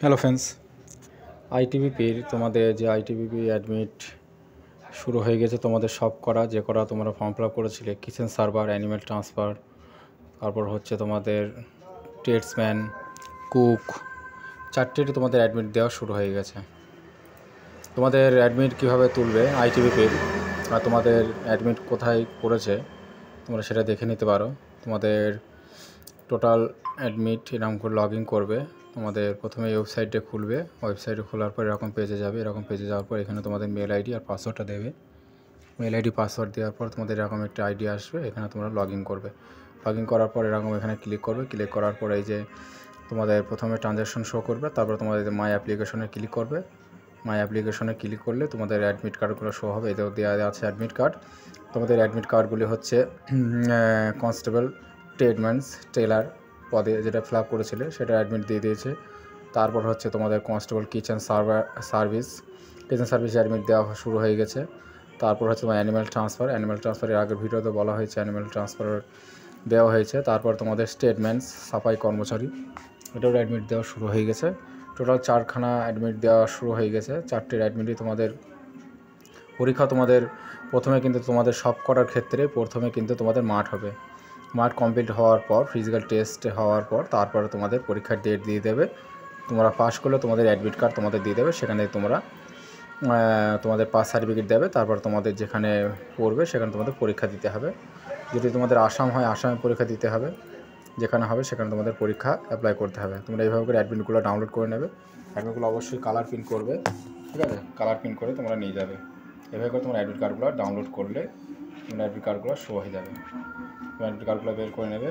Hello friends, আইটিবিপির তোমাদের যে ITBP admit শুরু হয়ে গেছে। তোমাদের সব করা যে করা তোমরা ফর্ম ফিল আপ করেছিলে, কিচেন সার্ভার, অ্যানিমেল ট্রান্সফার, তারপর হচ্ছে তোমাদের ট্রেডসম্যান, কুক, চারটেরই তোমাদের অ্যাডমিট দেওয়া শুরু হয়ে গেছে। তোমাদের অ্যাডমিট কীভাবে তুলবে আইটিবিপির আর তোমাদের অ্যাডমিট কোথায় পড়েছে তোমরা সেটা দেখে নিতে পারো। তোমাদের টোটাল অ্যাডমিট এরকম করে লগ ইন করবে। তোমাদের প্রথমে ওয়েবসাইটে খুলবে, ওয়েবসাইটে খোলার পর এরকম পেজে যাবে। এরকম পেজে যাওয়ার পর এখানে তোমাদের মেল আইডি আর পাসওয়ার্ডটা দেবে। মেল আইডি পাসওয়ার্ড দেওয়ার পর তোমাদের এরকম একটা আইডি আসবে, এখানে তোমরা লগ ইন করবে। লগ ইন করার পর এরকম এখানে ক্লিক করবে। ক্লিক করার পর এই যে তোমাদের প্রথমে ট্রানজ্যাকশন শো করবে, তারপর তোমাদের মাই অ্যাপ্লিকেশনে ক্লিক করবে। মাই অ্যাপ্লিকেশনে ক্লিক করলে তোমাদের অ্যাডমিট কার্ডগুলো শো হবে। এতেও দেওয়া আছে অ্যাডমিট কার্ড। তোমাদের অ্যাডমিট কার্ডগুলি হচ্ছে কনস্টেবল, ট্রেডম্যানস, টেলার পদে যেটা ফিল আপ করেছিলে সেটা অ্যাডমিট দিয়ে দিয়েছে। তারপর হচ্ছে তোমাদের কনস্টেবল কিচেন সার্ভিস অ্যাডমিট দেওয়া শুরু হয়ে গেছে। তারপর হচ্ছে তোমার অ্যানিম্যাল ট্রান্সফারের আগের ভিডিওতে বলা হয়েছে অ্যানিম্যাল ট্রান্সফার দেওয়া হয়েছে। তারপর তোমাদের স্টেটমেন্টস, সাফাই কর্মচারী, এটাও অ্যাডমিট দেওয়া শুরু হয়ে গেছে। টোটাল 4খানা অ্যাডমিট দেওয়া শুরু হয়ে গেছে। 4টির অ্যাডমিটই তোমাদের পরীক্ষা। তোমাদের প্রথমে কিন্তু তোমাদের সব করার ক্ষেত্রে প্রথমে কিন্তু তোমাদের মাঠ হবে। মাঠ কমপ্লিট হওয়ার পর, ফিজিক্যাল টেস্ট হওয়ার পর তারপরে তোমাদের পরীক্ষার ডেট দিয়ে দেবে। তোমরা পাস করলে তোমাদের অ্যাডমিট কার্ড তোমাদের দিয়ে দেবে। সেখানে তোমরা তোমাদের পাস সার্টিফিকেট দেবে। তারপর তোমাদের যেখানে পড়বে সেখানে তোমাদের পরীক্ষা দিতে হবে। যদি তোমাদের আসাম হয় আসামে পরীক্ষা দিতে হবে, যেখানে হবে সেখানে তোমাদের পরীক্ষা অ্যাপ্লাই করতে হবে। তোমরা এইভাবে করে অ্যাডমিটগুলো ডাউনলোড করে নেবে। অ্যাডমিটগুলো অবশ্যই কালার প্রিন্ট করবে, ঠিক আছে? কালার প্রিন্ট করে তোমরা নিয়ে যাবে। এভাবে করে তোমার অ্যাডমিট কার্ডগুলো ডাউনলোড করলে তোমার অ্যাডমিট কার্ডগুলো শো হয়ে যাবে। অ্যাডমিট কার্ডগুলো বের করে নেবে।